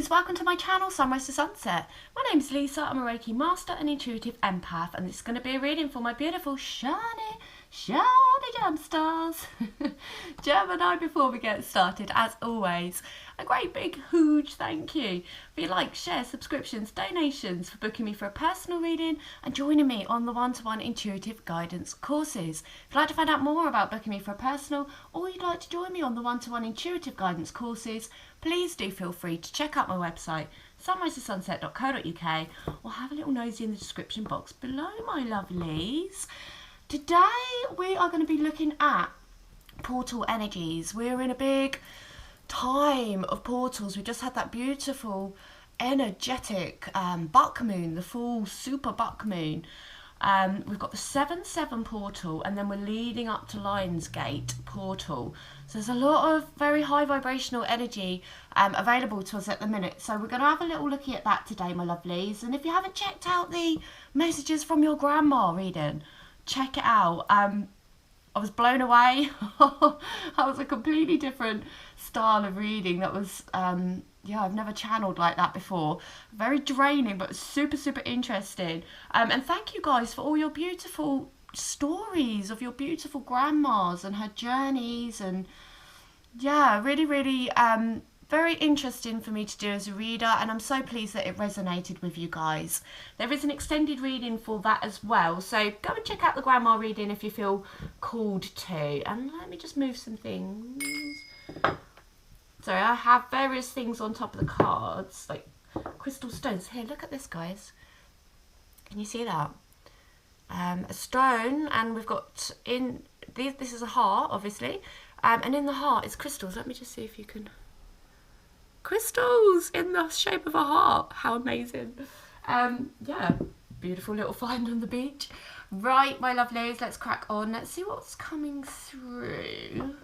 loves, welcome to my channel, Sunrise to Sunset. My name's Lisa, I'm a Reiki Master and Intuitive Empath, and this is going to be a reading for my beautiful shiny gemstars. Gemini, before we get started, as always, a great big huge thank you for your likes, shares, subscriptions, donations, for booking me for a personal reading and joining me on the one-to-one intuitive guidance courses. If you'd like to find out more about booking me for a personal, or you'd like to join me on the one-to-one intuitive guidance courses, please do feel free to check out my website, sunrisetosunset.co.uk, or have a little nosy in the description box below, my lovelies. Today we are going to be looking at portal energies. We're in a big time of portals. We just had that beautiful energetic buck moon, the full super buck moon. We've got the 7/7 portal, and then we're leading up to Lionsgate portal. So there's a lot of very high vibrational energy available to us at the minute. So we're going to have a little looky at that today, my lovelies. And if you haven't checked out the messages from your grandma reading, check it out. I was blown away. That was a completely different style of reading. That was, yeah, I've never channeled like that before. Very draining, but super, super interesting. And thank you guys for all your beautiful stories of your beautiful grandmas and her journeys. And yeah, really, really very interesting for me to do as a reader, and I'm so pleased that it resonated with you guys. There is an extended reading for that as well, so go and check out the grandma reading if you feel called to. And let me just move some things. So I have various things on top of the cards, like crystal stones. Here, look at this, guys. Can you see that? A stone, and we've got in this is a heart, obviously, and in the heart is crystals. Let me just see if you can. Crystals in the shape of a heart. How amazing. Yeah, beautiful little find on the beach. Right, my lovelies, let's crack on. Let's see what's coming through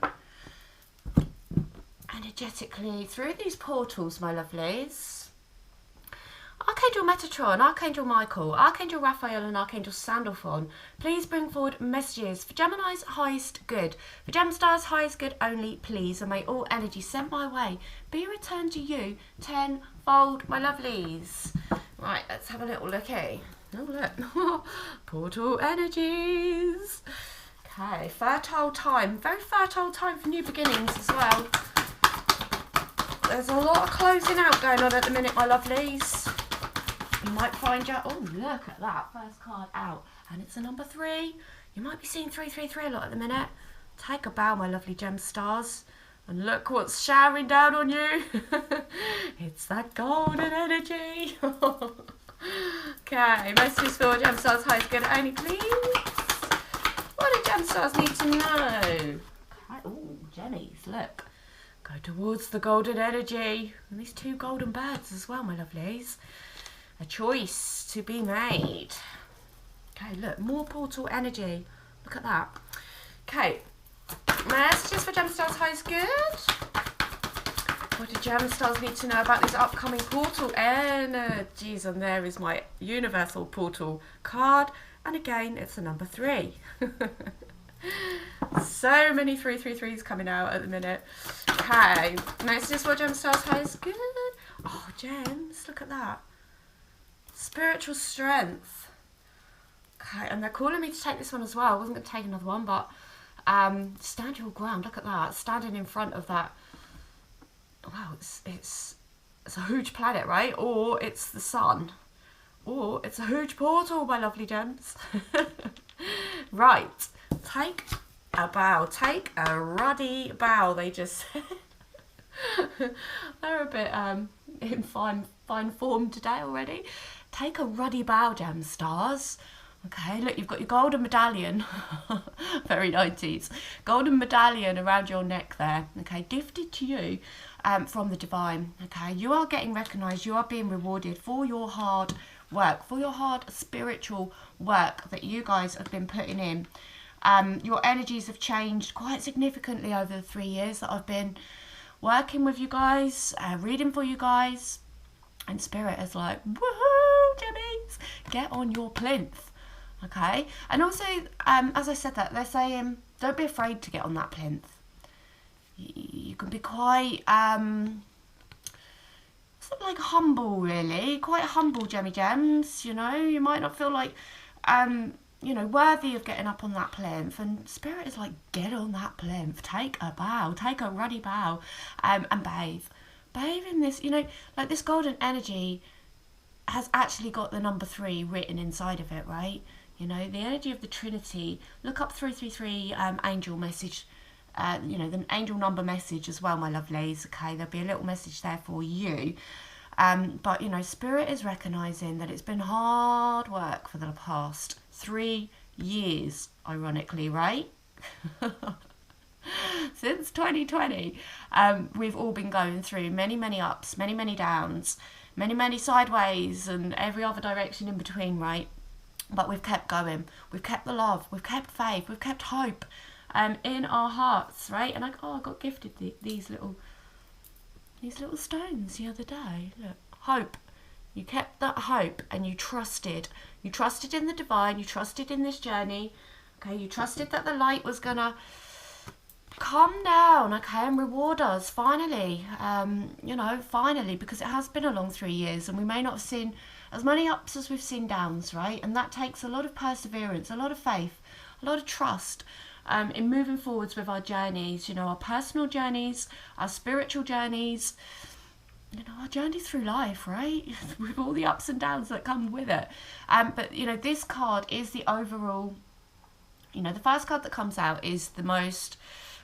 energetically through these portals, my lovelies. Archangel Metatron, Archangel Michael, Archangel Raphael and Archangel Sandalphon, please bring forward messages for Gemini's highest good, for Gemstars' highest good only, please, and may all energy sent my way be returned to you tenfold, my lovelies. Right, let's have a little look, eh? Oh, look. Portal energies. Okay, fertile time. Very fertile time for new beginnings as well. There's a lot of closing out going on at the minute, my lovelies. You might find your... Oh, look at that. First card out. And it's a number 3. You might be seeing 333 a lot at the minute. Take a bow, my lovely gem stars. And look what's showering down on you. It's that golden energy. Okay, messages for gem stars highest good only, please. What do gem stars need to know? Oh, Jennies, look. Go towards the golden energy. And these 2 golden birds as well, my lovelies. A choice to be made. Okay, look, more portal energy. Look at that. Okay, messages for Gemstars highest good. What do Gemstars need to know about these upcoming portal energies? And there is my universal portal card. And again, it's a number 3. So many 333s coming out at the minute. Okay, messages for Gemstars highest good. Oh, gems, look at that. Spiritual strength. Okay, and they're calling me to take this one as well. I wasn't going to take another one, but stand your ground. Look at that, standing in front of that. Wow, it's a huge planet, right? Or it's the sun, or it's a huge portal, my lovely gems. Right, take a bow. Take a ruddy bow. They just said. They're a bit in fine form today already. Take a ruddy bow, gem stars. Okay, look, you've got your golden medallion. Very 90s. Golden medallion around your neck there. Okay, gifted to you from the divine. Okay, you are getting recognised. You are being rewarded for your hard work, for your hard spiritual work that you guys have been putting in. Your energies have changed quite significantly over the 3 years that I've been working with you guys, reading for you guys. And Spirit is like, woohoo, Jimmies, get on your plinth. Okay, and also, as I said that, they're saying, don't be afraid to get on that plinth. You can be quite, like humble, really, quite humble, Gemmy Gems. You know, you might not feel like you know, worthy of getting up on that plinth, and Spirit is like, get on that plinth, take a bow, take a ruddy bow, and bathe in this, you know, like this golden energy has actually got the number 3 written inside of it, right? You know, the energy of the Trinity. Look up 333 angel message, you know, the angel number message as well, my lovelies. Okay, there'll be a little message there for you. But, you know, Spirit is recognising that it's been hard work for the past 3 years, ironically, right? Since 2020, we've all been going through many ups, many downs, many sideways, and every other direction in between, right? But we've kept going. We've kept the love. We've kept faith. We've kept hope in our hearts, right? And I got gifted these little stones the other day. Look, hope. You kept that hope, and you trusted. You trusted in the divine. You trusted in this journey. Okay, you trusted that the light was gonna come down, okay, and reward us finally. You know, finally, because it has been a long 3 years, and we may not have seen as many ups as we've seen downs, right? And that takes a lot of perseverance, a lot of faith, a lot of trust in moving forwards with our journeys, you know, our personal journeys, our spiritual journeys, you know, our journey through life, right? With all the ups and downs that come with it. But, you know, this card is the overall, you know, the first card that comes out is the most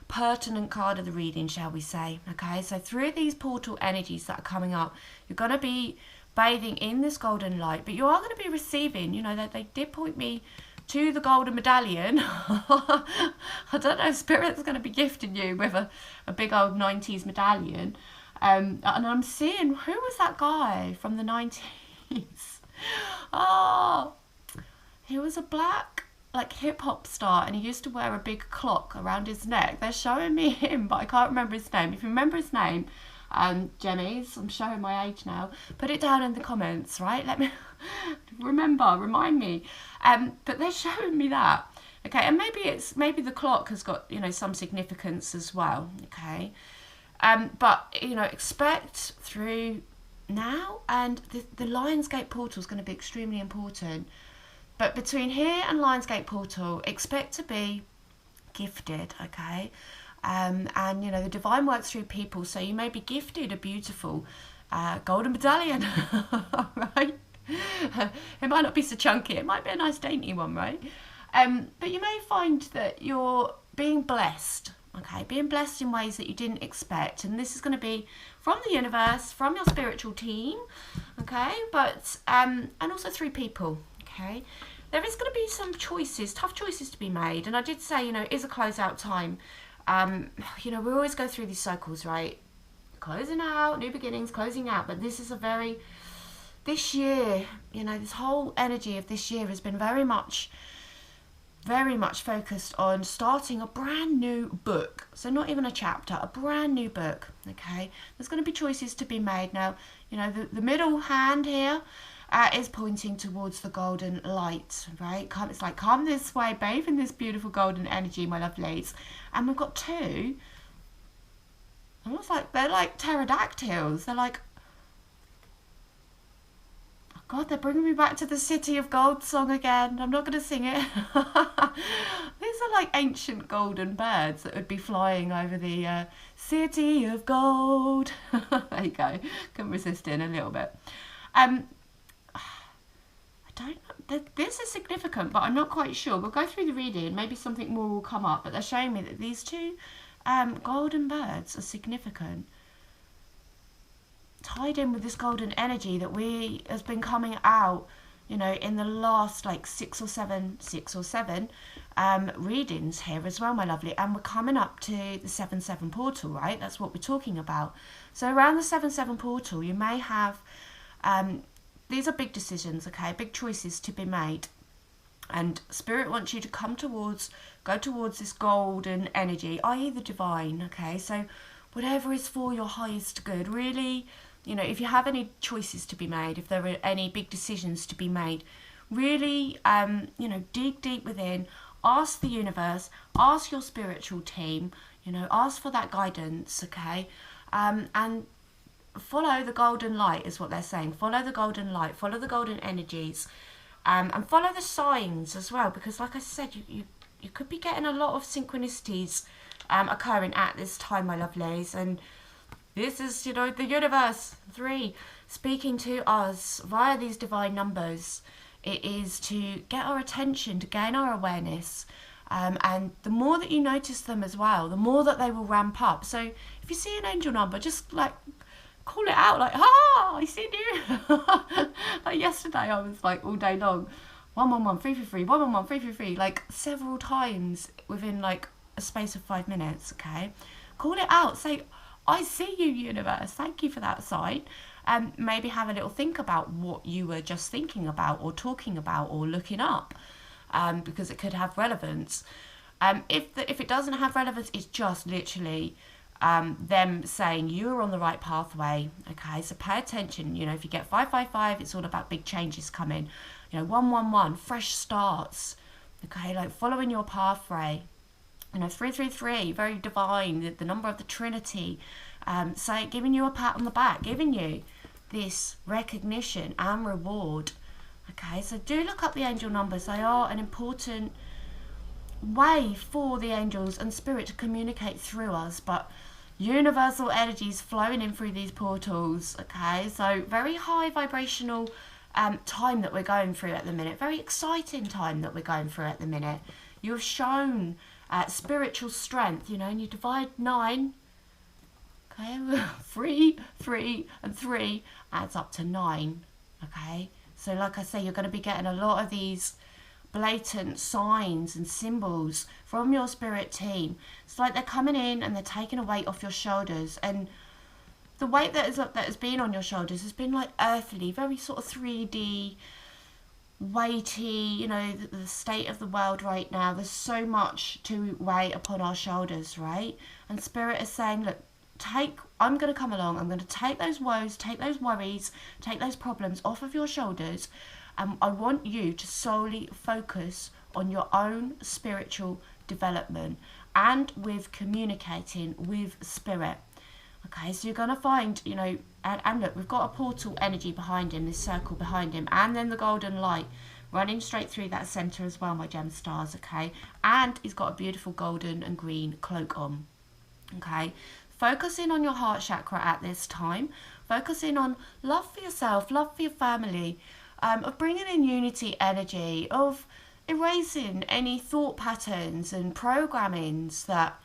pertinent card of the reading, shall we say. Okay, so through these portal energies that are coming up, you're going to be bathing in this golden light, but you are going to be receiving, you know, that they did point me to the golden medallion. I don't know if Spirit's going to be gifting you with a big old 90s medallion. And I'm seeing, who was that guy from the 90s? Oh, he was a black, like, hip-hop star, and he used to wear a big clock around his neck. They're showing me him, but I can't remember his name. If you remember his name, Jenny's, I'm showing my age now, put it down in the comments, right? Let me remind me. But they're showing me that. Okay, and maybe the clock has got, you know, some significance as well. Okay, but, you know, expect through now, and the Lionsgate portal is going to be extremely important. But between here and Lionsgate portal, expect to be gifted, okay? And, you know, the divine works through people, so you may be gifted a beautiful golden medallion, right? It might not be so chunky. It might be a nice dainty one, right? But you may find that you're being blessed, okay? Being blessed in ways that you didn't expect. And this is going to be from the universe, from your spiritual team, okay? But, and also through people, okay? There is going to be some choices, tough choices to be made. And I did say, you know, it is a closeout time. You know, we always go through these cycles, right? Closing out, new beginnings, closing out. But this is this year, you know, this whole energy of this year has been very much focused on starting a brand new book. So not even a chapter, a brand new book, okay? There's going to be choices to be made. Now, you know, the middle hand here is pointing towards the golden light, right? It's like, come this way, bathe in this beautiful golden energy, my lovelies. And we've got two, almost like, they're like pterodactyls. They're like, oh God, they're bringing me back to the City of Gold song again. I'm not going to sing it. These are like ancient golden birds that would be flying over the City of Gold. There you go. Couldn't resist it a little bit. This is significant, but I'm not quite sure. We'll go through the reading. Maybe something more will come up. But they're showing me that these two golden birds are significant. Tied in with this golden energy that has been coming out, you know, in the last like six or seven readings here as well, my lovely. And we're coming up to the 7/7 portal, right? That's what we're talking about. So around the 7/7 portal, you may have... these are big decisions, okay? Big choices to be made. And Spirit wants you to go towards this golden energy, i.e. the divine, okay? So whatever is for your highest good, really, you know, if you have any choices to be made, if there are any big decisions to be made, really, you know, dig deep within, ask the universe, ask your spiritual team, you know, ask for that guidance, okay? And follow the golden light is what they're saying. Follow the golden light, follow the golden energies, and follow the signs as well, because like I said, you could be getting a lot of synchronicities occurring at this time, my lovelies. And this is, you know, the universe, 3, speaking to us via these divine numbers. It is to get our attention, to gain our awareness. And the more that you notice them as well, the more that they will ramp up. So if you see an angel number, just like call it out, like, I see you. Like yesterday, I was like all day long, 111 333, 111 333, like several times within like a space of 5 minutes. Okay, call it out. Say, I see you, universe. Thank you for that sign. Maybe have a little think about what you were just thinking about, or talking about, or looking up. Because it could have relevance. If it doesn't have relevance, it's just literally them saying you're on the right pathway. Okay, so pay attention. You know, if you get 555, it's all about big changes coming. You know, 111, fresh starts. Okay, like following your pathway. You know, 333, very divine, the number of the Trinity. Giving you a pat on the back, giving you this recognition and reward. Okay, so do look up the angel numbers. They are an important way for the angels and spirit to communicate through us, but universal energies flowing in through these portals. Okay, so very high vibrational time that we're going through at the minute. Very exciting time that we're going through at the minute. You have shown spiritual strength, you know, and you divide 9. Okay, 3, 3, and 3 adds up to 9. Okay. So like I say, you're going to be getting a lot of these blatant signs and symbols from your spirit team. It's like they're coming in and they're taking a weight off your shoulders. And the weight that has been on your shoulders has been like earthly, very sort of 3D, weighty, you know, the state of the world right now. There's so much to weigh upon our shoulders, right? And spirit is saying, look, I'm going to come along, I'm going to take those woes, take those worries, take those problems off of your shoulders, and I want you to solely focus on your own spiritual development and with communicating with spirit. Okay, so you're going to find, you know, and look, we've got a portal energy behind him, this circle behind him, and then the golden light running straight through that centre as well, my gem stars. Okay, and he's got a beautiful golden and green cloak on. Okay, focusing on your heart chakra at this time, focusing on love for yourself, love for your family, of bringing in unity energy, of erasing any thought patterns and programmings that,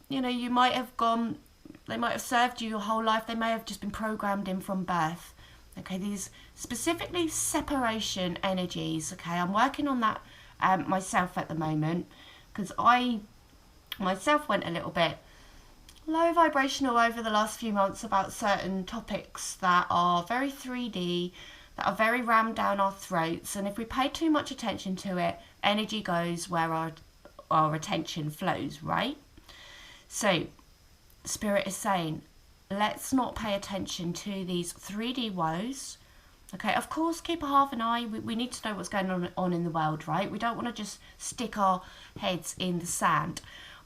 you know, you might have gone, they might have served you your whole life, they may have just been programmed in from birth. Okay, these specifically separation energies. Okay, I'm working on that myself at the moment, because I myself went a little bit low vibrational over the last few months about certain topics that are very 3D, that are very rammed down our throats, and if we pay too much attention to it, energy goes where our attention flows, right? So spirit is saying, let's not pay attention to these 3D woes. Okay, of course, keep a half an eye. We need to know what's going on in the world, right? We don't want to just stick our heads in the sand.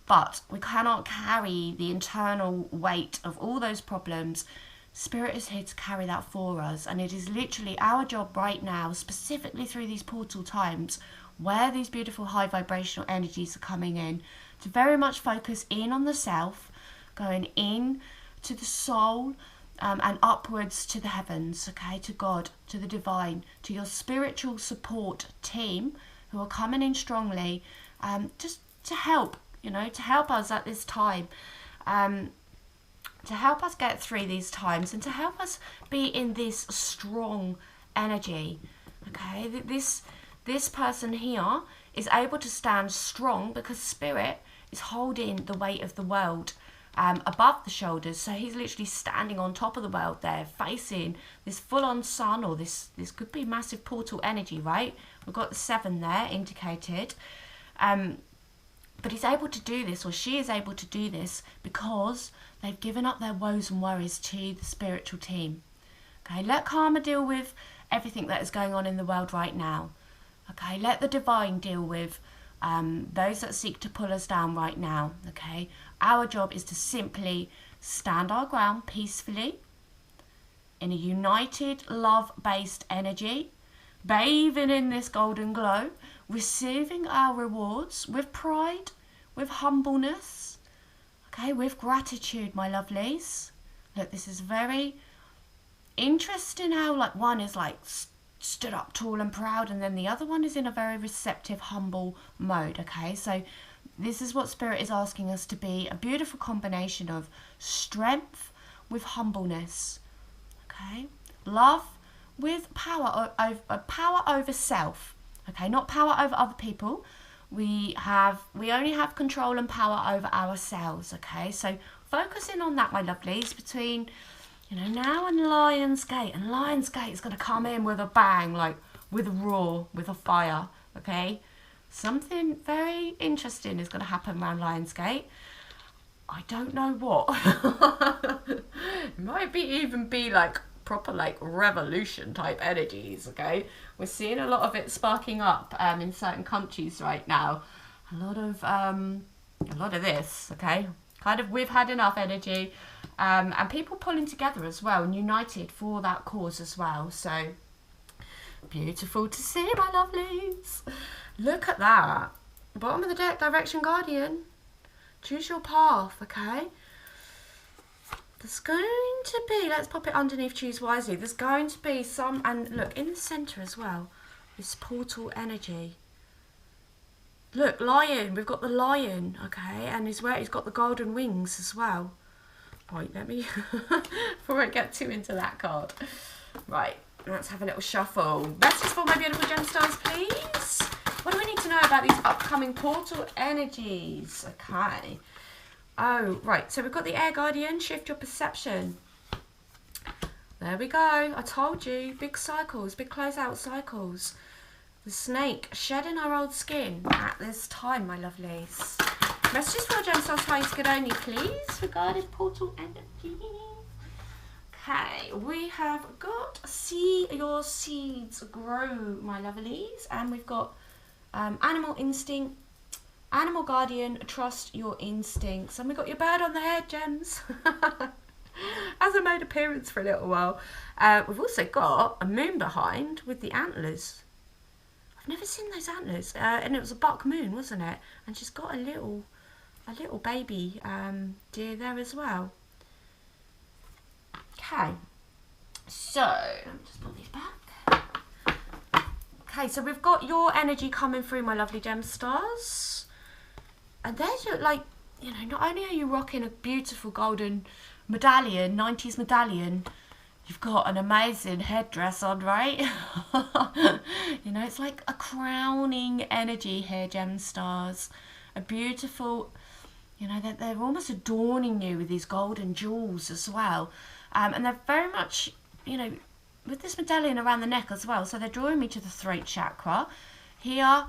But we cannot carry the internal weight of all those problems. Spirit is here to carry that for us. And it is literally our job right now, specifically through these portal times, where these beautiful high vibrational energies are coming in, to very much focus in on the self, going in to the soul, and upwards to the heavens, okay, to God, to the divine, to your spiritual support team who are coming in strongly, just to help. You know, to help us at this time, to help us get through these times, and to help us be in this strong energy. Okay, this person here is able to stand strong because spirit is holding the weight of the world above the shoulders. So he's literally standing on top of the world there, facing this full-on sun, or this could be massive portal energy, right? We've got the 7 there indicated. But he's able to do this, or she is able to do this, because they've given up their woes and worries to the spiritual team. Okay, let karma deal with everything that is going on in the world right now. Okay, let the divine deal with those that seek to pull us down right now. Okay, our job is to simply stand our ground peacefully. in a united, love-based energy, bathing in this golden glow, receiving our rewards with pride, with humbleness, okay, with gratitude, my lovelies. Look, this is very interesting how like one is like stood up tall and proud, and then the other one is in a very receptive, humble mode, okay? So this is what Spirit is asking us to be, a beautiful combination of strength with humbleness, okay? Love with power over self, okay? Not power over other people. We only have control and power over ourselves, okay? So focusing on that, my lovelies, between, you know, now and Lionsgate. And Lionsgate is going to come in with a bang, like with a roar, with a fire, okay? Something very interesting is going to happen around Lionsgate. I don't know what. It might even be like proper like revolution type energies, okay? We're seeing a lot of it sparking up in certain countries right now. A lot of this, okay? Kind of we've had enough energy, and people pulling together as well and united for that cause as well. So beautiful to see, my lovelies. Look at that. Bottom of the deck, Direction Guardian. Choose your path, okay? There's going to be, let's pop it underneath Choose Wisely. There's going to be some, and look, in the centre as well, this portal energy. Look, lion, we've got the lion, okay? And he's got the golden wings as well. Right, let me, before I get too into that card. Right, let's have a little shuffle. Message for my beautiful gemstones, please. What do we need to know about these upcoming portal energies? Okay. Oh, right. So we've got the Air Guardian. Shift your perception. There we go. I told you. Big cycles. Big closeout cycles. The snake shedding our old skin at this time, my lovelies. Messages for gemstones, highest good only, please, regarding portal energy. Okay. We have got See Your Seeds Grow, my lovelies. And we've got Animal Instinct, Animal Guardian, Trust Your Instincts. And we got your bird on the head, gems. Hasn't made appearance for a little while. We've also got a moon behind with the antlers. I've never seen those antlers. And it was a buck moon, wasn't it? And she's got a little baby deer there as well. Okay. So, let me just put these back. Okay, so we've got your energy coming through, my lovely gem stars. And there's your, like, you know, not only are you rocking a beautiful golden medallion, 90s medallion, you've got an amazing headdress on, right? You know, it's like a crowning energy here, gem stars. A beautiful, you know, they're almost adorning you with these golden jewels as well. And they're very much, you know, with this medallion around the neck as well, so they're drawing me to the throat chakra. Here,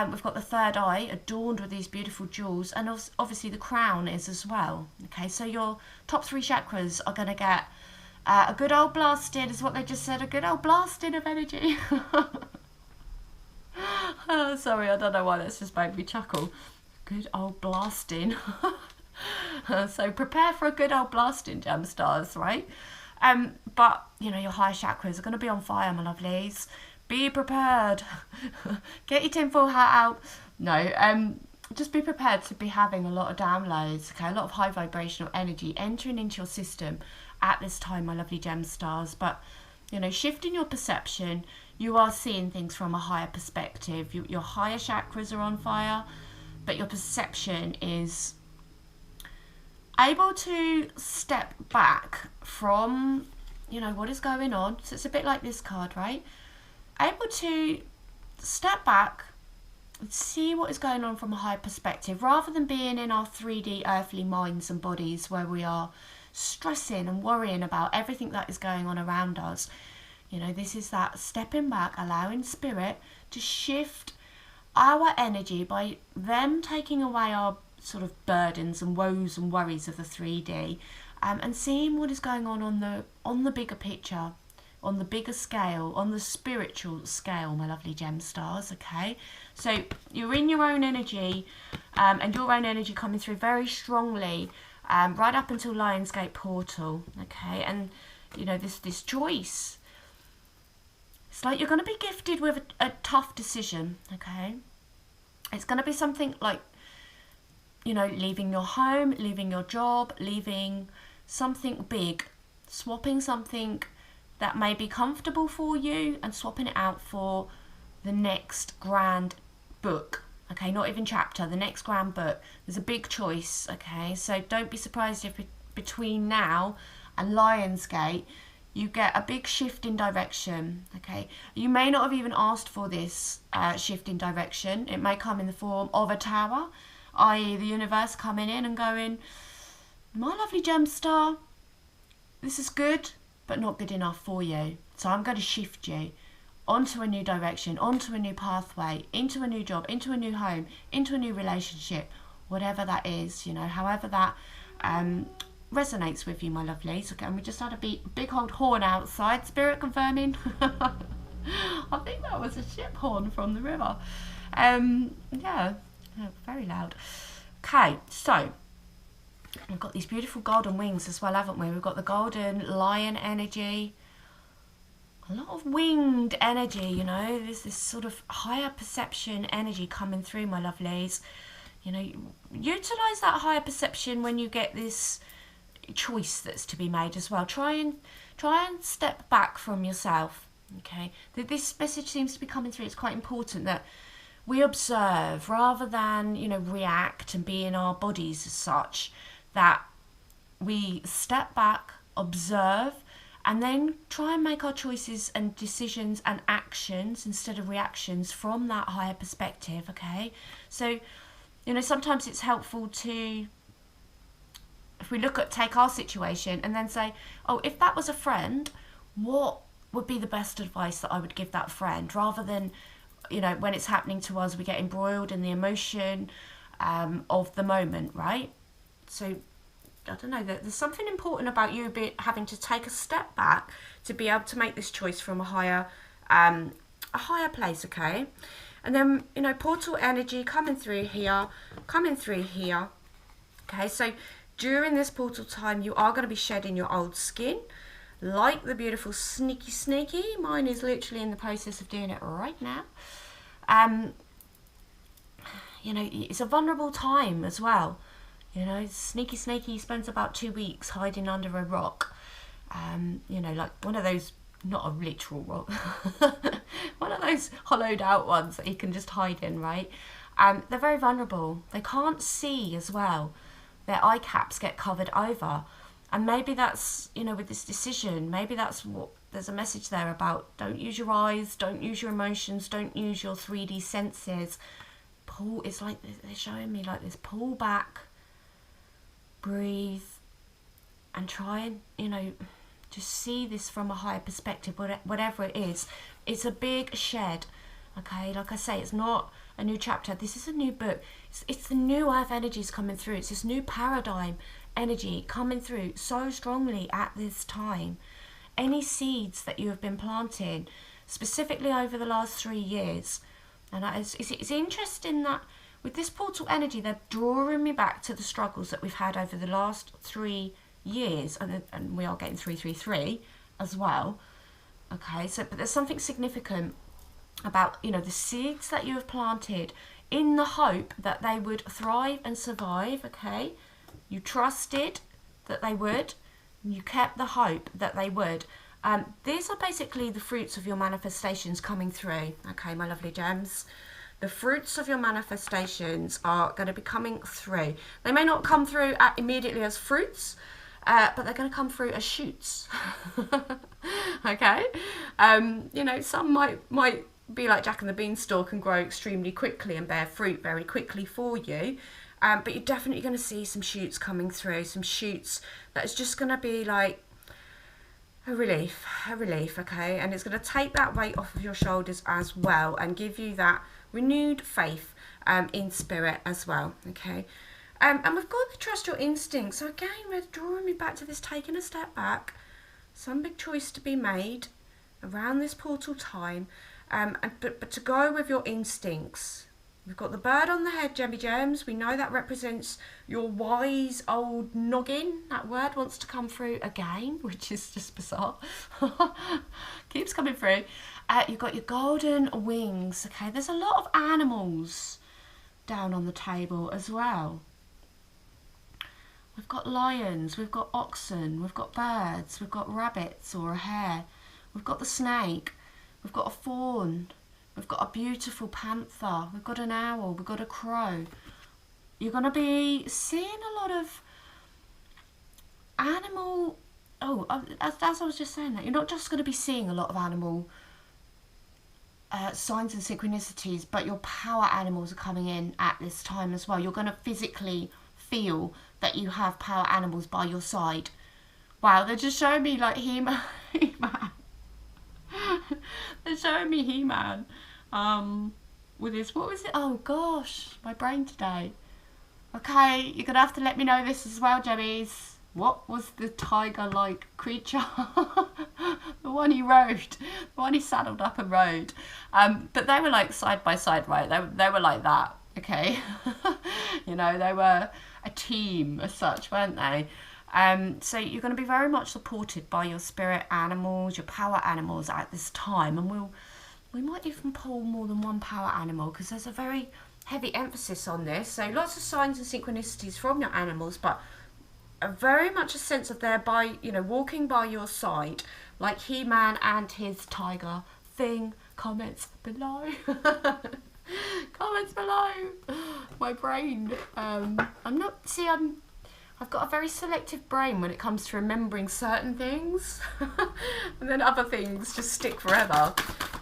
we've got the third eye adorned with these beautiful jewels, and obviously the crown is as well. Okay, so your top 3 chakras are going to get a good old blasting, is what they just said, a good old blasting of energy. Oh, sorry, I don't know why that's just made me chuckle. Good old blasting. So prepare for a good old blasting, gem stars, right? But, you know, your higher chakras are going to be on fire, my lovelies. Be prepared. Get your tinfoil hat out. No, just be prepared to be having a lot of downloads, okay? A lot of high vibrational energy entering into your system at this time, my lovely gem stars. But, you know, shifting your perception, you are seeing things from a higher perspective. Your higher chakras are on fire, but your perception is able to step back from, you know, what is going on. So it's a bit like this card, right? Able to step back and see what is going on from a higher perspective, rather than being in our 3D earthly minds and bodies where we are stressing and worrying about everything that is going on around us. You know, this is that stepping back, allowing spirit to shift our energy by them taking away our sort of burdens and woes and worries of the 3D, and seeing what is going on the bigger picture, on the bigger scale, on the spiritual scale, my lovely gem stars. Okay, so you're in your own energy, and your own energy coming through very strongly, right up until Lionsgate portal. Okay, and you know, this choice. It's like you're going to be gifted with a tough decision, okay? It's going to be something like, you know, leaving your home, leaving your job, leaving something big, swapping something that may be comfortable for you and swapping it out for the next grand book, okay? Not even chapter, the next grand book. There's a big choice, okay? So don't be surprised if between now and Lionsgate you get a big shift in direction, okay? You may not have even asked for this shift in direction. It may come in the form of a tower, i.e. the universe coming in and going, my lovely gem star, this is good, but not good enough for you. So I'm going to shift you onto a new direction, onto a new pathway, into a new job, into a new home, into a new relationship, whatever that is, you know, however that resonates with you, my lovelies. Okay, and we just had a big old horn outside, spirit confirming. I think that was a ship horn from the river. Yeah, very loud. Okay, so we've got these beautiful golden wings as well, haven't we? We've got the golden lion energy, a lot of winged energy, you know. There's this sort of higher perception energy coming through, my lovelies. You know, utilize that higher perception when you get this choice that's to be made as well. Try and step back from yourself, okay? This message seems to be coming through. It's quite important that we observe rather than, you know, react and be in our bodies as such, that we step back, observe, and then try and make our choices and decisions and actions instead of reactions from that higher perspective, okay? So, you know, sometimes it's helpful to, if we take our situation and then say, oh, if that was a friend, what would be the best advice that I would give that friend? Rather than, you know, when it's happening to us, we get embroiled in the emotion of the moment, right? So, I don't know, there's something important about you having to take a step back to be able to make this choice from a higher place, okay? And then, you know, portal energy coming through here. Okay, so during this portal time, you are going to be shedding your old skin, like the beautiful sneaky. Mine is literally in the process of doing it right now. You know, it's a vulnerable time as well. You know, sneaky spends about 2 weeks hiding under a rock. You know, like one of those, not a literal rock, one of those hollowed out ones that you can just hide in, right? They're very vulnerable. They can't see as well. Their eye caps get covered over. And maybe that's, you know, with this decision, maybe that's what, there's a message there about don't use your eyes, don't use your emotions, don't use your 3D senses. It's like they're showing me like this, pull back, breathe, and try and, you know, just see this from a higher perspective, whatever it is. It's a big shed, okay? Like I say, it's not a new chapter. This is a new book. It's the new earth energies coming through. It's this new paradigm energy coming through so strongly at this time. Any seeds that you have been planting, specifically over the last 3 years, and it's interesting that with this portal energy, they're drawing me back to the struggles that we've had over the last 3 years, and we are getting 333 as well. Okay, so but there's something significant about, you know, the seeds that you have planted in the hope that they would thrive and survive. Okay, you trusted that they would, and you kept the hope that they would. These are basically the fruits of your manifestations coming through. Okay, my lovely gems. The fruits of your manifestations are going to be coming through. They may not come through immediately as fruits, but they're going to come through as shoots. Okay? You know, some might be like Jack and the Beanstalk and grow extremely quickly and bear fruit very quickly for you. But you're definitely going to see some shoots coming through, some shoots that is just going to be like a relief, okay? And it's going to take that weight off of your shoulders as well and give you that renewed faith in spirit as well, okay? And we've got to trust your instincts. So again, we're drawing me back to this, taking a step back, some big choice to be made around this portal time, but to go with your instincts, We've got the bird on the head, Gemmy Gems. We know that represents your wise old noggin. That word wants to come through again, which is just bizarre. Keeps coming through. You've got your golden wings. Okay, there's a lot of animals down on the table as well. We've got lions, we've got oxen, we've got birds, we've got rabbits or a hare. We've got the snake, we've got a fawn. We've got a beautiful panther, we've got an owl, we've got a crow. You're going to be seeing a lot of animal... as I was just saying that, you're not just going to be seeing a lot of animal signs and synchronicities, but your power animals are coming in at this time as well. You're going to physically feel that you have power animals by your side. Wow, they're just showing me like He-Man. They're showing me He-Man with his, what was it? Oh gosh, my brain today. Okay, you're gonna have to let me know this as well, Jemmies. What was the tiger-like creature? The one he rode, the one he saddled up and rode. But they were like side by side, right? They were like that, okay? You know, they were a team as such, weren't they? So you're going to be very much supported by your spirit animals, your power animals at this time, and we might even pull more than one power animal because there's a very heavy emphasis on this. So lots of signs and synchronicities from your animals, but very much a sense of they're walking by your side, like He-Man and his tiger thing. Comments below. Comments below. My brain. I've got a very selective brain when it comes to remembering certain things, and then other things just stick forever.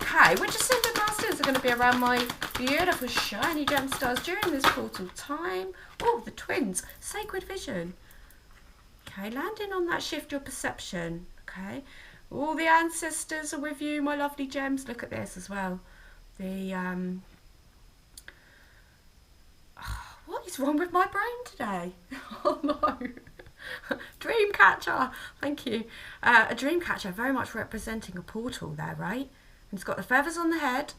Okay, which ascended masters are going to be around my beautiful shiny gem stars during this portal time? Oh, the twins, sacred vision. Okay, landing on that shift your perception. Okay, all the ancestors are with you, my lovely gems. Look at this as well. The what is wrong with my brain today? Oh no. Dreamcatcher, thank you. A dreamcatcher, very much representing a portal there, right? And it's got the feathers on the head.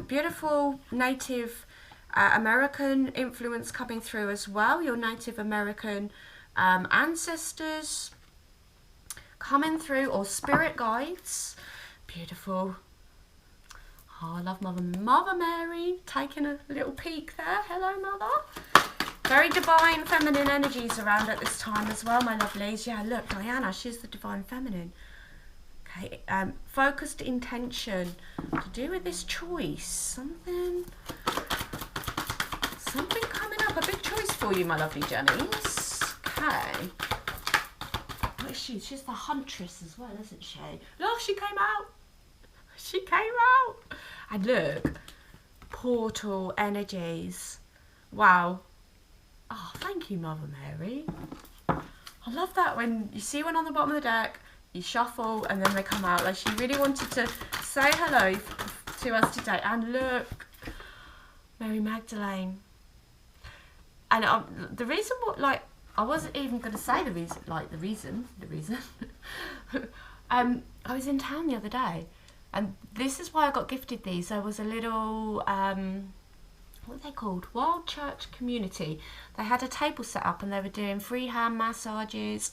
Beautiful Native American influence coming through as well. Your Native American ancestors coming through, or spirit guides. Beautiful. Oh, I love Mother Mary taking a little peek there. Hello, Mother. Very divine feminine energies around at this time as well, my lovelies. Yeah, look, Diana, she's the divine feminine. Okay, focused intention to do with this choice. Something coming up, a big choice for you, my lovely Jennies. Okay. What is she? She's the huntress as well, isn't she? Look, she came out. She came out. And look, portal energies. Wow. Oh, thank you, Mother Mary. I love that when you see one on the bottom of the deck, you shuffle and then they come out. Like she really wanted to say hello to us today. And look, Mary Magdalene. And the reason I wasn't even going to say the reason. I was in town the other day. And this is why I got gifted these. There was a little, what are they called? Wild Church Community. They had a table set up and they were doing free hand massages,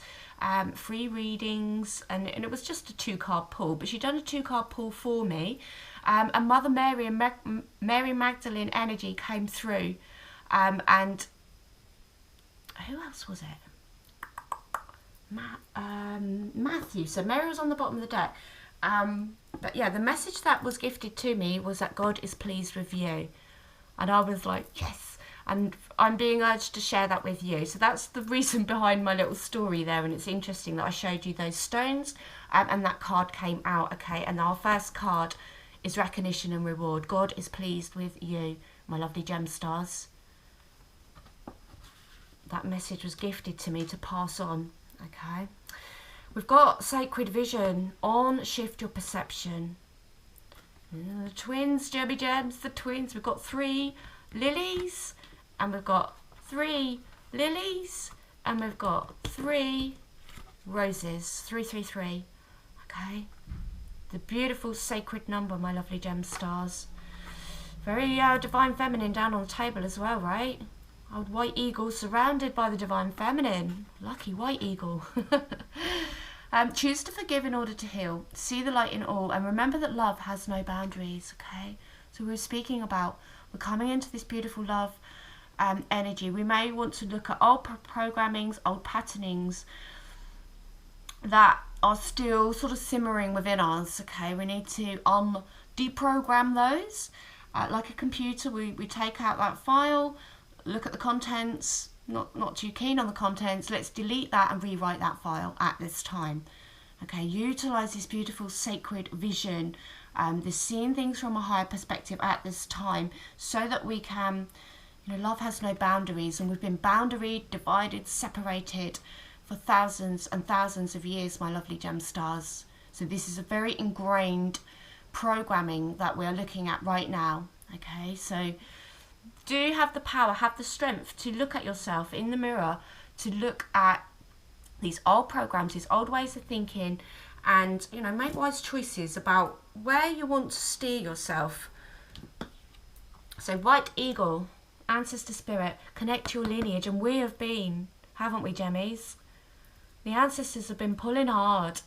free readings, and it was just a 2-card pull. But she'd done a 2-card pull for me. And Mother Mary and Mary Magdalene energy came through. And who else was it? Matthew. So Mary was on the bottom of the deck. But yeah, the message that was gifted to me was that God is pleased with you. And I was like, yes. And I'm being urged to share that with you. So that's the reason behind my little story there. And it's interesting that I showed you those stones and that card came out. Okay, and our first card is recognition and reward. God is pleased with you, my lovely gem stars. That message was gifted to me to pass on. Okay. We've got sacred vision on shift your perception. The twins, Gemmy Gems, the twins. We've got 3 lilies, and we've got 3 lilies, and we've got 3 roses. 333. Okay. The beautiful sacred number, my lovely gem stars. Very divine feminine down on the table as well, right? Old white eagle surrounded by the divine feminine. Lucky white eagle. Choose to forgive in order to heal. See the light in all, and remember that love has no boundaries, okay? So we're speaking about, we're coming into this beautiful love energy. We may want to look at old programmings, old patternings that are still sort of simmering within us, okay? We need to deprogram those. Like a computer, we take out that file, look at the contents, not too keen on the contents, let's delete that and rewrite that file at this time. Okay, utilize this beautiful sacred vision, this seeing things from a higher perspective at this time, so that we can, you know, love has no boundaries, and we've been boundaried, divided, separated for thousands and thousands of years, my lovely gem stars. So this is a very ingrained programming that we're looking at right now. Okay, so do have the power, have the strength to look at yourself in the mirror, to look at these old programs, these old ways of thinking, and, you know, make wise choices about where you want to steer yourself. So white eagle, ancestor spirit, connect your lineage, and we have been, haven't we, Gemmies? The ancestors have been pulling hard,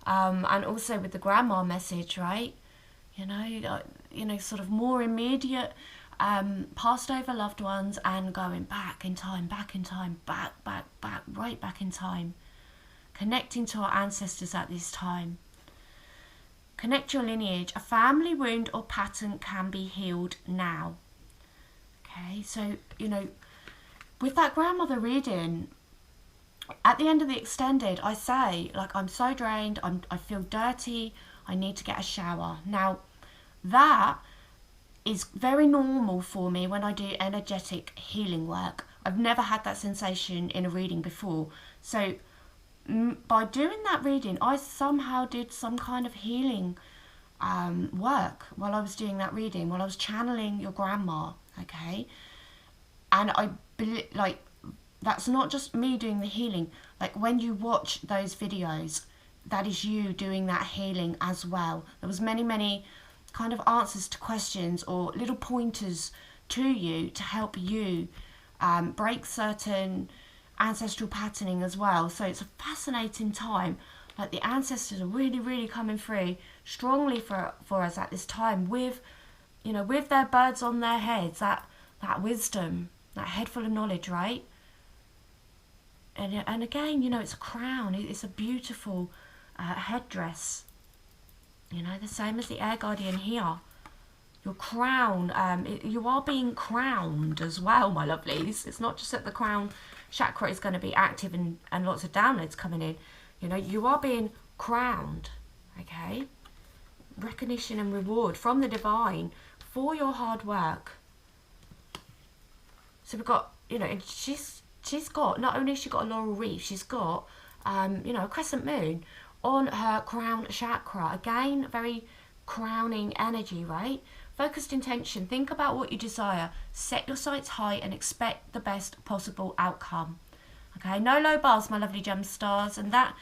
and also with the grandma message, right? You know, sort of more immediate, passed over loved ones, and going back in time, back, right back in time. Connecting to our ancestors at this time. Connect your lineage. A family wound or pattern can be healed now. Okay, so, you know, with that grandmother reading, at the end of the extended, I say, like, I'm so drained, I feel dirty, I need to get a shower. Now, that is very normal for me when I do energetic healing work. I've never had that sensation in a reading before. So by doing that reading, I somehow did some kind of healing work while I was doing that reading, while I was channeling your grandma, okay? And like, that's not just me doing the healing. Like, when you watch those videos, that is you doing that healing as well. There was many kind of answers to questions or little pointers to you to help you break certain ancestral patterning as well. So it's a fascinating time. Like, the ancestors are really coming through strongly for us at this time, with, you know, with their birds on their heads, that wisdom, that head full of knowledge, right? And again, you know, it's a crown. It's a beautiful headdress. You know, the same as the air guardian here. Your crown, you are being crowned as well, my lovelies. It's not just that the crown chakra is going to be active and lots of downloads coming in. You know, you are being crowned, okay? Recognition and reward from the divine for your hard work. So we've got, you know, she's got, not only has she got a laurel wreath, she's got, you know, a crescent moon on her crown chakra. Again, very crowning energy, right? Focused intention. Think about what you desire. Set your sights high and expect the best possible outcome. Okay, no low bars, my lovely gem stars. And that,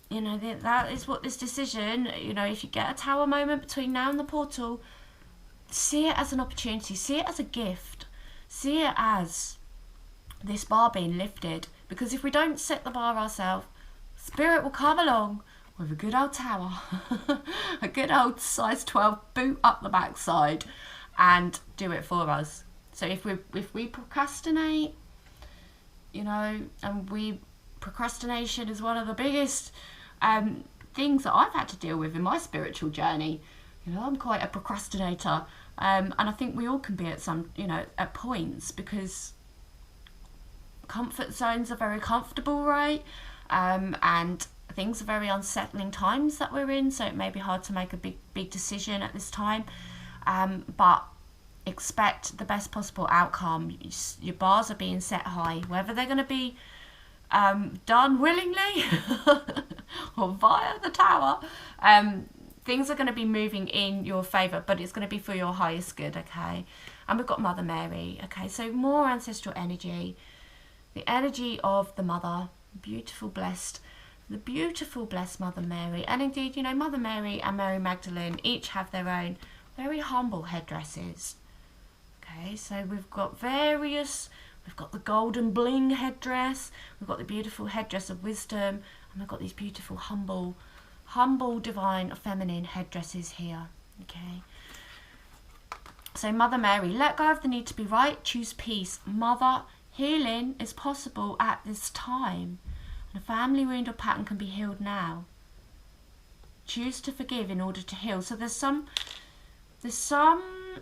you know, that is what this decision, you know, if you get a tower moment between now and the portal, see it as an opportunity. See it as a gift. See it as this bar being lifted. Because if we don't set the bar ourselves, Spirit will come along with a good old tower, a good old size 12 boot up the backside, and do it for us. So if we procrastinate, you know, and procrastination is one of the biggest things that I've had to deal with in my spiritual journey. You know, I'm quite a procrastinator, and I think we all can be at some, you know, at points, because comfort zones are very comfortable, right? And things are very unsettling times that we're in, so it may be hard to make a big decision at this time, but expect the best possible outcome. Your bars are being set high, whether they're going to be done willingly or via the tower. Things are going to be moving in your favour, but it's going to be for your highest good, okay? And we've got Mother Mary, okay? So more ancestral energy, the energy of the mother, beautiful, blessed, the beautiful, blessed Mother Mary. And indeed, you know, Mother Mary and Mary Magdalene each have their own very humble headdresses. Okay, so we've got we've got the golden bling headdress, we've got the beautiful headdress of wisdom, and we've got these beautiful humble, divine, feminine headdresses here. Okay. So Mother Mary, let go of the need to be right, choose peace. Mother, healing is possible at this time. And a family wound or pattern can be healed now. Choose to forgive in order to heal. So there's some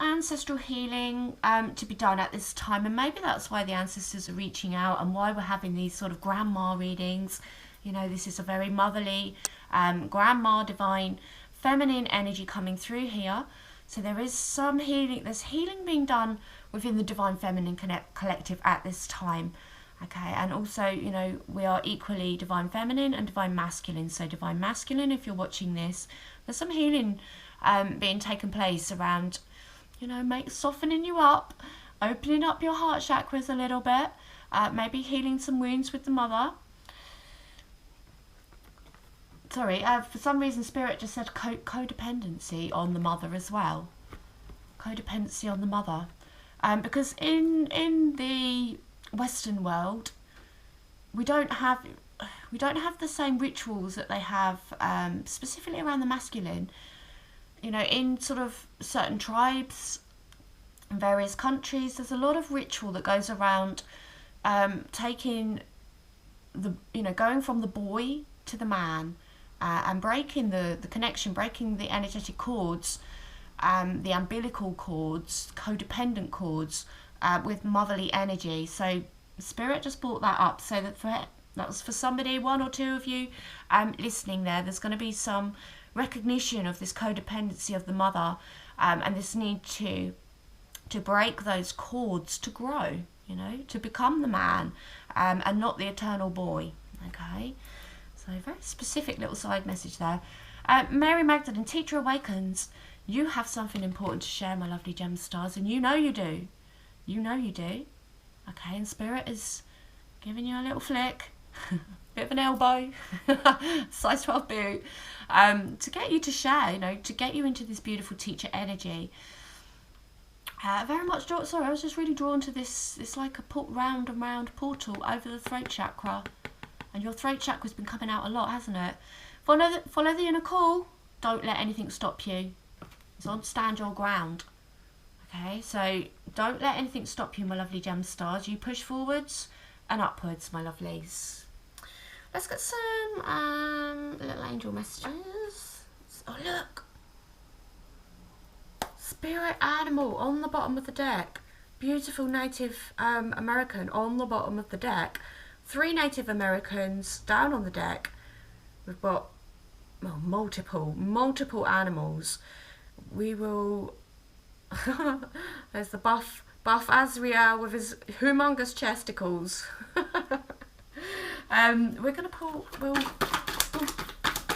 ancestral healing to be done at this time, and maybe that's why the ancestors are reaching out and why we're having these sort of grandma readings. You know, this is a very motherly, grandma, divine, feminine energy coming through here. So there is some healing. There's healing being done within the Divine Feminine Collective at this time. Okay, and also, you know, we are equally Divine Feminine and Divine Masculine. So Divine Masculine, if you're watching this, there's some healing being taken place around, you know, softening you up, opening up your heart chakras a little bit, maybe healing some wounds with the mother. Sorry, for some reason Spirit just said codependency on the mother as well. Codependency on the mother. Because in the Western world, we don't have the same rituals that they have specifically around the masculine. You know, in sort of certain tribes in various countries, there's a lot of ritual that goes around taking the, you know, going from the boy to the man, and breaking the connection, breaking the energetic cords, the umbilical cords, codependent cords, with motherly energy. So Spirit just brought that up, so that was for somebody, one or two of you listening there. There's going to be some recognition of this codependency of the mother, and this need to break those cords to grow, you know, to become the man, and not the eternal boy. Okay, so very specific little side message there. Mary Magdalene, Teacher Awakens, you have something important to share, my lovely gem stars, and you know you do. You know you do. Okay, and Spirit is giving you a little flick, bit of an elbow, size 12 boot, to get you to share, you know, to get you into this beautiful teacher energy. Very much sorry, I was just really drawn to this. It's like a round and round portal over the throat chakra, and your throat chakra's been coming out a lot, hasn't it? Follow the inner call. Don't let anything stop you. So stand your ground. Okay, so don't let anything stop you, my lovely gem stars. You push forwards and upwards, my lovelies. Let's get some little angel messages. Oh, look. Spirit animal on the bottom of the deck. Beautiful Native American on the bottom of the deck. 3 Native Americans down on the deck. We've got, well, multiple animals. We will... There's the buff Azrael with his humongous chesticles. We're going to pull...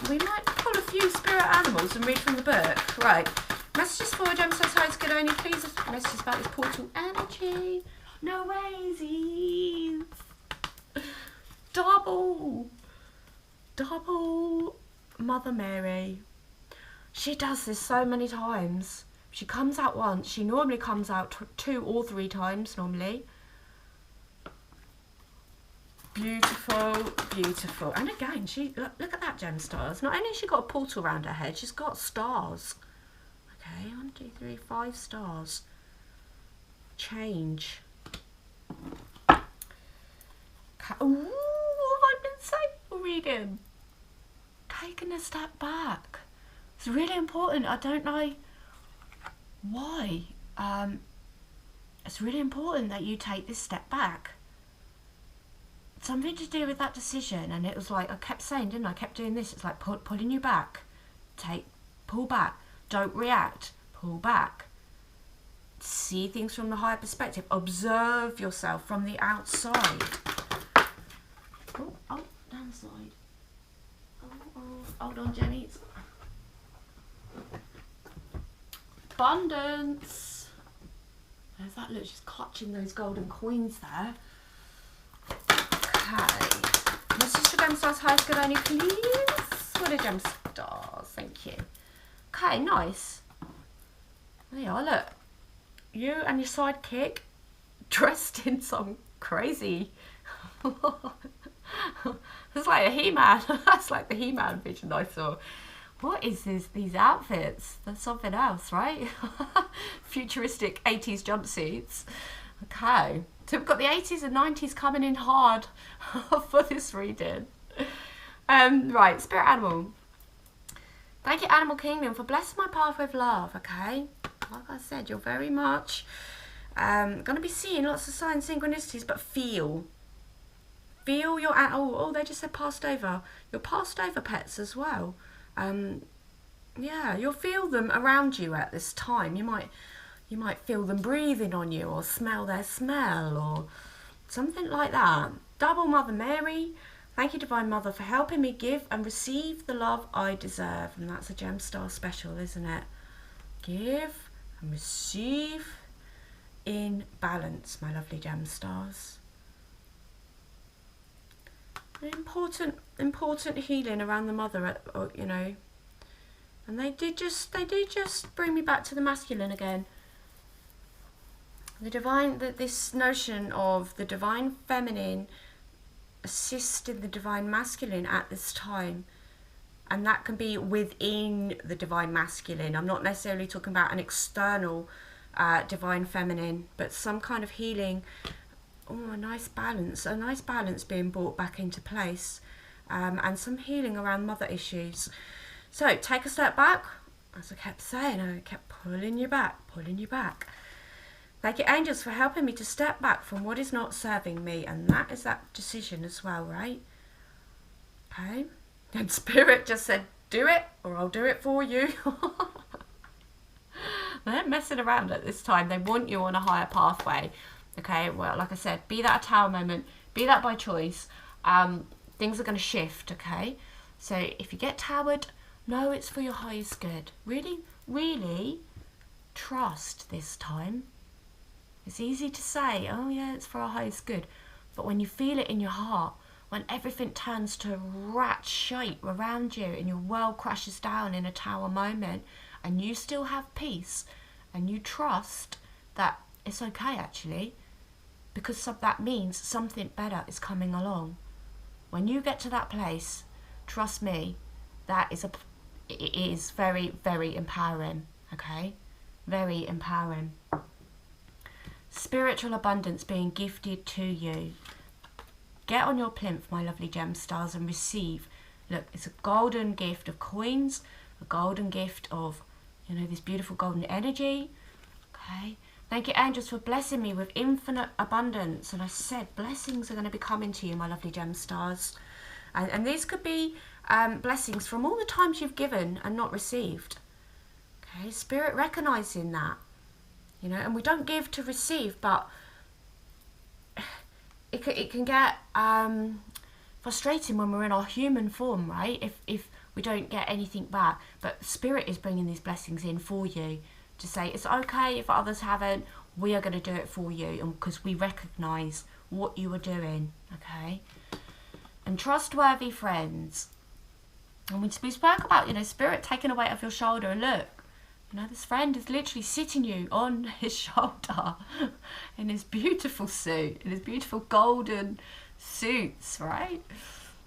We might pull a few spirit animals and read from the book. Right. Messages for Gem Society's good only. Please, messages about this portal energy. No ways. Double Mother Mary. She does this so many times. She comes out once. She normally comes out 2 or 3 times normally. Beautiful. And again, look at that, gem stars. Not only has she got a portal around her head, she's got stars. Okay, 1, 2, 3, 5 stars. Change. Ooh, what have I been saying for reading? Taking a step back. It's really important. I don't know why. It's really important that you take this step back. Something to do with that decision, and it was like I kept saying, didn't I? I kept doing this. It's like pulling you back. Pull back. Don't react. Pull back. See things from the higher perspective. Observe yourself from the outside. Oh, down the side. Oh, hold on, Jenny's. Abundance. There's that. Look, she's clutching those golden coins there. Okay. Message for gem stars, highest good only, please. What are gem stars? Thank you. Okay, nice. There you are, look. You and your sidekick dressed in some crazy... It's like a He-Man. That's like the He-Man vision I saw. What is these outfits? There's something else, right? Futuristic 80s jumpsuits. Okay. So we've got the 80s and 90s coming in hard for this reading. Right, spirit animal. Thank you, Animal Kingdom, for blessing my path with love, okay? Like I said, you're very much going to be seeing lots of signs, synchronicities, but feel your... Oh, they just said passed over. Your passed over pets as well. Yeah, you'll feel them around you at this time. You might feel them breathing on you or smell their smell or something like that. Double Mother Mary. Thank you, Divine Mother, for helping me give and receive the love I deserve. And that's a Gemstar special, isn't it? Give and receive in balance, my lovely Gemstars. Important healing around the mother, you know. And they do just bring me back to the masculine again. The divine, this notion of the divine feminine assisting the divine masculine at this time, and that can be within the divine masculine. I'm not necessarily talking about an external divine feminine, but some kind of healing. Oh, a nice balance being brought back into place, and some healing around mother issues. So take a step back, as I kept saying. I kept pulling you back. Thank you, angels, for helping me to step back from what is not serving me. And that is that decision as well, right? Okay. And Spirit just said, do it or I'll do it for you. They're messing around at this time. They want you on a higher pathway. Okay, well, like I said, be that a tower moment, be that by choice. Things are going to shift, okay? So if you get towered, know it's for your highest good. Really, really trust this time. It's easy to say, oh yeah, it's for our highest good. But when you feel it in your heart, when everything turns to rat shape around you and your world crashes down in a tower moment, and you still have peace and you trust that it's okay actually, because that means something better is coming along. When you get to that place, trust me, it is very, very empowering, okay? Very empowering. Spiritual abundance being gifted to you. Get on your plinth, my lovely Gemstars, and receive. Look, it's a golden gift of coins, a golden gift of, you know, this beautiful golden energy, okay? Thank you, angels, for blessing me with infinite abundance. And I said blessings are going to be coming to you, my lovely Gemstars. And these could be blessings from all the times you've given and not received. Okay, Spirit recognising that. You know, and we don't give to receive, but it can get frustrating when we're in our human form, right? If we don't get anything back. But Spirit is bringing these blessings in for you to say it's okay if others haven't. We are going to do it for you, and because we recognise what you are doing, okay? And trustworthy friends. And we spoke about, you know, Spirit taking a weight off your shoulder, and look, you know, this friend is literally sitting you on his shoulder in his beautiful suit, in his beautiful golden suits, right?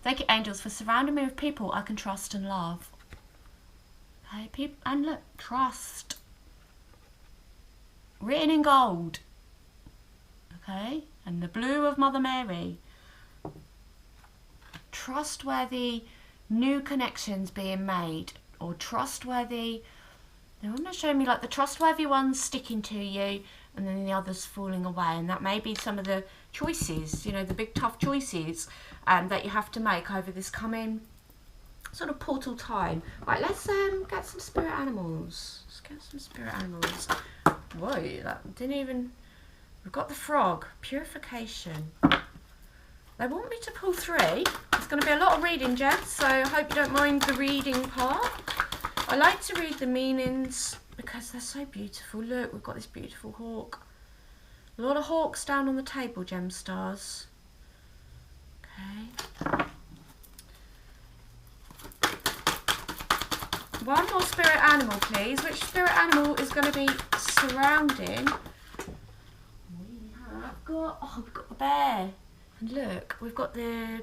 Thank you, angels, for surrounding me with people I can trust and love. Okay, and look, trust. Written in gold. Okay, and the blue of Mother Mary. Trustworthy new connections being made, or trustworthy... Now I'm going to show me like the trustworthy ones sticking to you and then the others falling away, and that may be some of the choices, you know, the big tough choices that you have to make over this coming sort of portal time. Right, let's get some spirit animals. Let's get some spirit animals. Whoa, that didn't even... We've got the frog. Purification. They want me to pull 3. It's going to be a lot of reading, Jess, so I hope you don't mind the reading part. I like to read the meanings because they're so beautiful. Look, we've got this beautiful hawk. A lot of hawks down on the table, Gemstars. Okay. One more spirit animal, please. Which spirit animal is going to be surrounding? We've got the bear. And look, we've got the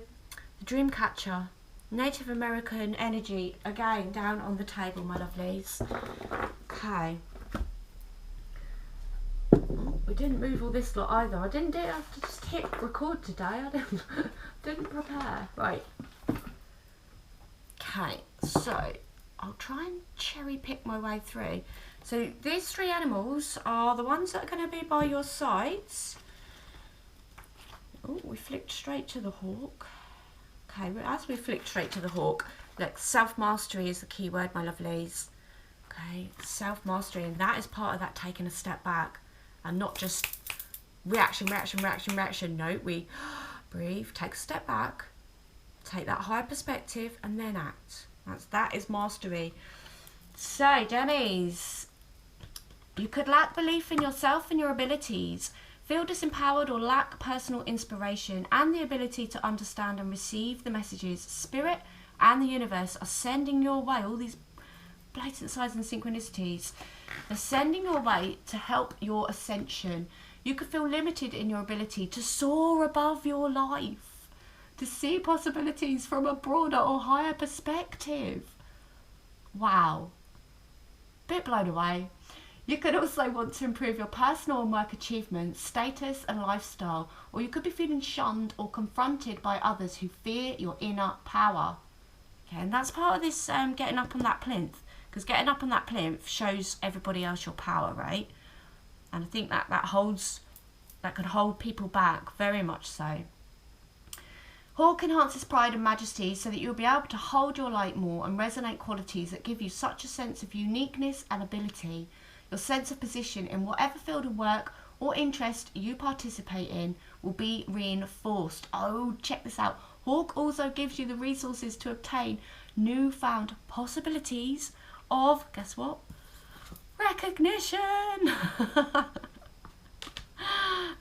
dream catcher. Native American energy, again, down on the table, my lovelies. Okay. Oh, we didn't move all this lot either. I didn't have to just hit record today. I didn't prepare. Right. Okay, so I'll try and cherry pick my way through. So these three animals are the ones that are going to be by your sides. Oh, we flicked straight to the hawk. Okay, as we flick straight to the hawk, look, self-mastery is the key word, my lovelies. Okay, self-mastery, and that is part of that taking a step back and not just reaction. No, we breathe, take a step back, take that higher perspective, and then act. That is mastery. So, Demis, you could lack belief in yourself and your abilities, feel disempowered or lack personal inspiration and the ability to understand and receive the messages Spirit and the universe are sending your way. All these blatant signs and synchronicities are sending your way to help your ascension. You could feel limited in your ability to soar above your life, to see possibilities from a broader or higher perspective. Wow. Bit blown away. You could also want to improve your personal and work achievements, status and lifestyle, or you could be feeling shunned or confronted by others who fear your inner power. Okay, and that's part of this getting up on that plinth, because getting up on that plinth shows everybody else your power, right? And I think that could hold people back, very much so. Hawk enhances pride and majesty so that you'll be able to hold your light more and resonate qualities that give you such a sense of uniqueness and ability. Your sense of position in whatever field of work or interest you participate in will be reinforced. Oh, check this out. Hawk also gives you the resources to obtain newfound possibilities of, guess what? Recognition.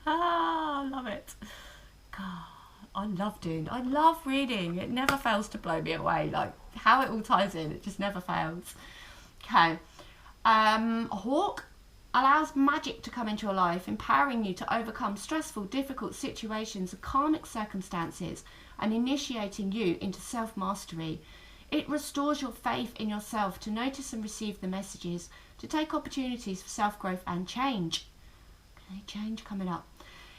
I love it. God, I love reading. It never fails to blow me away. Like how it all ties in, it just never fails. Okay. Hawk allows magic to come into your life, empowering you to overcome stressful, difficult situations and karmic circumstances and initiating you into self-mastery. It restores your faith in yourself to notice and receive the messages, to take opportunities for self-growth and change. Okay, change coming up.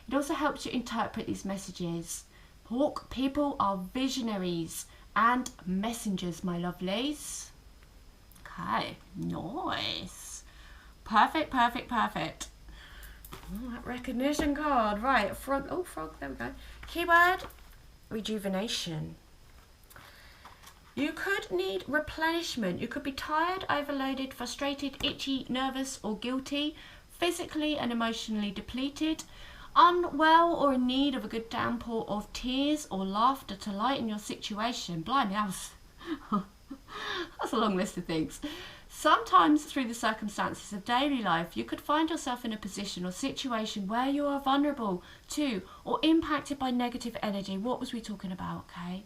It also helps you interpret these messages. Hawk people are visionaries and messengers, my lovelies. Okay, nice. Perfect. Oh, that recognition card. Right, frog. Oh, frog, there we go. Keyword, rejuvenation. You could need replenishment. You could be tired, overloaded, frustrated, itchy, nervous or guilty, physically and emotionally depleted, unwell or in need of a good downpour of tears or laughter to lighten your situation. Blimey, that was... That's a long list of things. Sometimes through the circumstances of daily life, you could find yourself in a position or situation where you are vulnerable to or impacted by negative energy. What was we talking about, okay?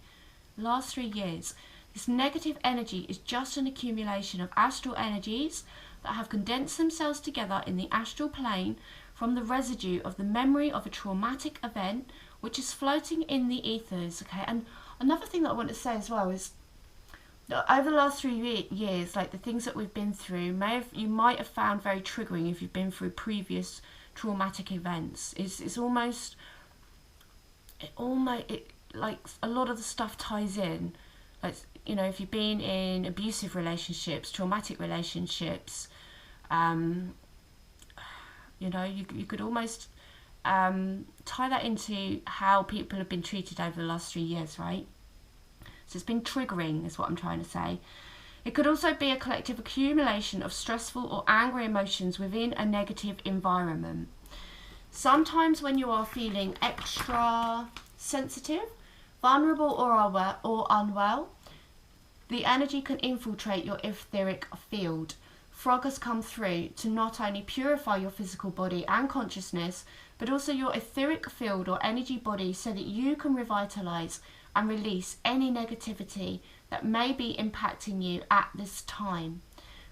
Last 3 years. This negative energy is just an accumulation of astral energies that have condensed themselves together in the astral plane from the residue of the memory of a traumatic event which is floating in the ethers, okay? And another thing that I want to say as well is over the last 3 years, like the things that we've been through, you might have found very triggering if you've been through previous traumatic events. It's almost like a lot of the stuff ties in. Like, you know, if you've been in abusive relationships, traumatic relationships, you know, you could almost tie that into how people have been treated over the last 3 years, right? So it's been triggering, is what I'm trying to say. It could also be a collective accumulation of stressful or angry emotions within a negative environment. Sometimes when you are feeling extra sensitive, vulnerable or unwell, the energy can infiltrate your etheric field. Frog has come through to not only purify your physical body and consciousness, but also your etheric field or energy body so that you can revitalize and release any negativity that may be impacting you at this time.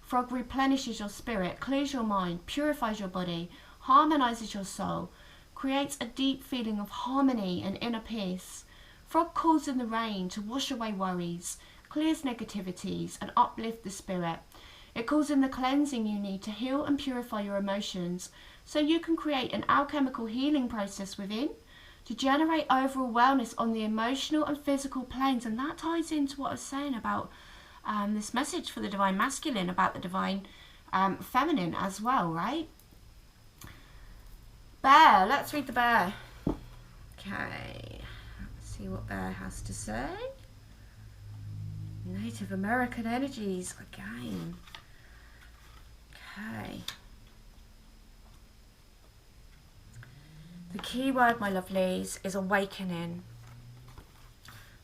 Frog replenishes your spirit, clears your mind, purifies your body, harmonizes your soul, creates a deep feeling of harmony and inner peace. Frog calls in the rain to wash away worries, clears negativities and uplift the spirit. It calls in the cleansing you need to heal and purify your emotions so you can create an alchemical healing process within to generate overall wellness on the emotional and physical planes. And that ties into what I was saying about this message for the divine masculine, about the divine feminine as well, right? Bear, let's read the bear. Okay, let's see what bear has to say. Native American energies again. Okay. The key word, my lovelies, is awakening.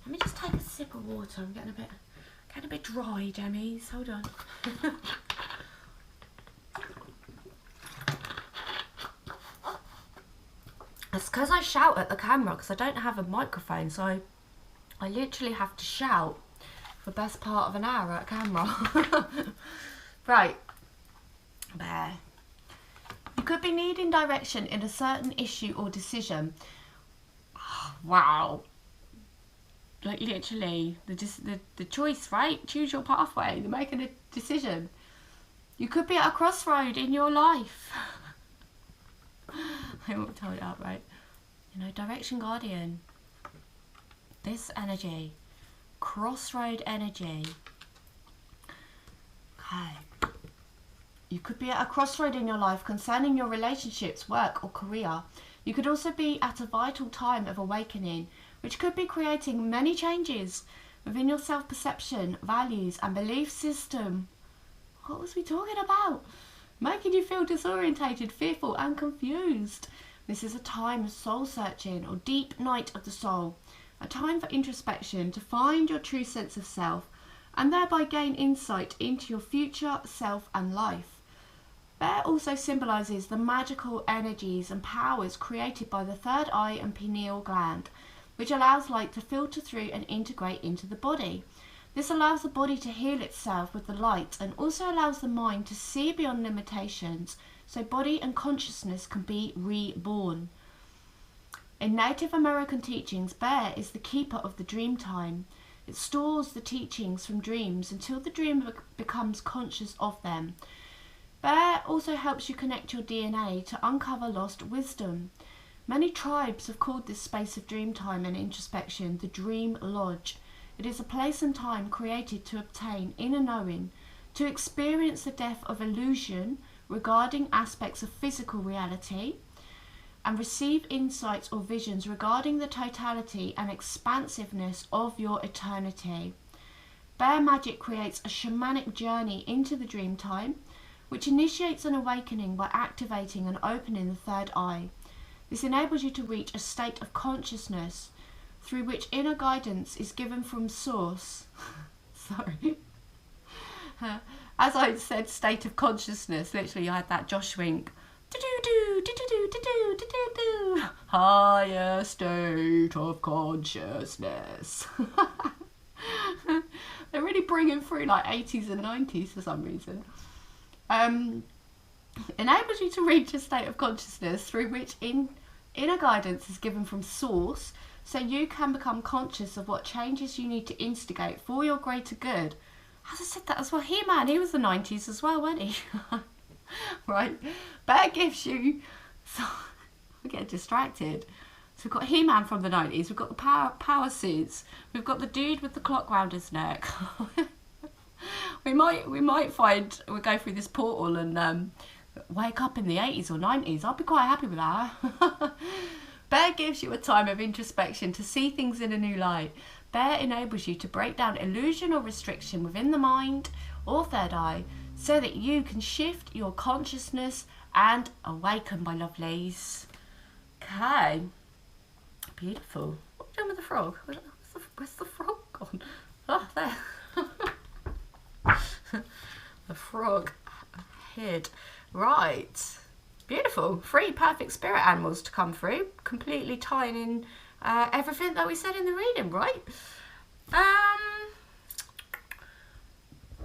Let me just take a sip of water. I'm getting a bit dry, Gemmies. Hold on. It's because I shout at the camera because I don't have a microphone, so I literally have to shout for the best part of an hour at camera. Right. Bear. You could be needing direction in a certain issue or decision. Oh, wow. Like literally, the choice, right? Choose your pathway. They're making a decision. You could be at a crossroad in your life. I won't tell it outright. You know, direction guardian. This energy. Crossroad energy. Okay. You could be at a crossroad in your life concerning your relationships, work or career. You could also be at a vital time of awakening, which could be creating many changes within your self-perception, values and belief system. What was we talking about? Making you feel disorientated, fearful and confused. This is a time of soul searching or deep night of the soul. A time for introspection to find your true sense of self and thereby gain insight into your future self and life. Bear also symbolises the magical energies and powers created by the third eye and pineal gland, which allows light to filter through and integrate into the body. This allows the body to heal itself with the light and also allows the mind to see beyond limitations so body and consciousness can be reborn. In Native American teachings, Bear is the keeper of the dream time. It stores the teachings from dreams until the dreamer becomes conscious of them. Bear also helps you connect your DNA to uncover lost wisdom. Many tribes have called this space of dream time and introspection the Dream Lodge. It is a place and time created to obtain inner knowing, to experience the depth of illusion regarding aspects of physical reality, and receive insights or visions regarding the totality and expansiveness of your eternity. Bear magic creates a shamanic journey into the dream time, which initiates an awakening by activating and opening the third eye. This enables you to reach a state of consciousness through which inner guidance is given from source. Sorry. As I said, state of consciousness, literally I had that Josh wink. Higher state of consciousness. They're really bringing through like 80s and 90s for some reason. Enables you to reach a state of consciousness through which inner guidance is given from source, so you can become conscious of what changes you need to instigate for your greater good. As I said that as well, He-Man, he was the 90s as well, wasn't he? Right, Bear gives you, so I get distracted. So we've got He-Man from the 90s, we've got the power suits, we've got the dude with the clock round his neck. we might find we'll go through this portal and wake up in the 80s or 90s. I'll be quite happy with that. Bear gives you a time of introspection to see things in a new light. Bear enables you to break down illusion or restriction within the mind or third eye so that you can shift your consciousness and awaken, my lovelies. Okay. Beautiful. What are you doing with the frog? Where's the frog gone? Oh, there. The frog hid. Right. Beautiful. 3 perfect spirit animals to come through, completely tying in everything that we said in the reading, right?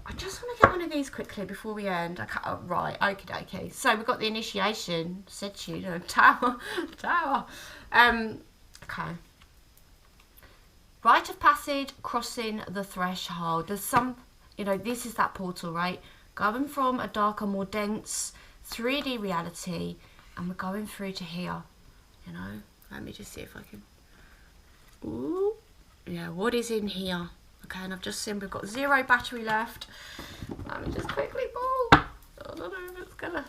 I just want to get one of these quickly before we end. Right, okay. So we've got the initiation, tower. Okay. Rite of passage, crossing the threshold. There's some, this is that portal, right? Going from a darker, more dense 3D reality, and we're going through to here, Let me just see if I can. Ooh, yeah, what is in here? Okay, and I've just seen we've got 0 battery left. Let me just quickly pull. I don't know if it's gonna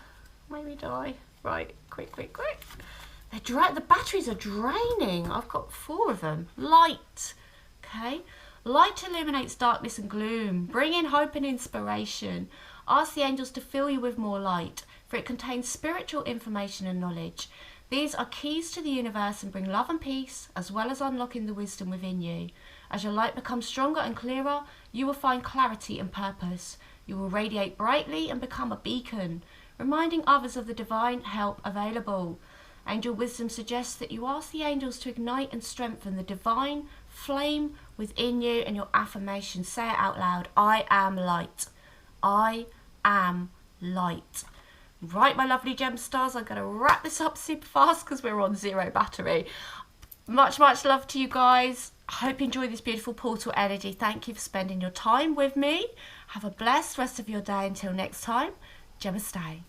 make me die. Right, quick. The batteries are draining. I've got 4 of them. Light. Okay. Light illuminates darkness and gloom. Bring in hope and inspiration. Ask the angels to fill you with more light, for it contains spiritual information and knowledge. These are keys to the universe and bring love and peace, as well as unlocking the wisdom within you. As your light becomes stronger and clearer, you will find clarity and purpose. You will radiate brightly and become a beacon, reminding others of the divine help available. Angel wisdom suggests that you ask the angels to ignite and strengthen the divine flame within you, and your affirmation, say it out loud: I am light. I am light. Right, my lovely gem stars, I'm going to wrap this up super fast because we're on 0 battery. Much love to you guys. I hope you enjoy this beautiful portal energy. Thank you for spending your time with me. Have a blessed rest of your day. Until next time, Namaste.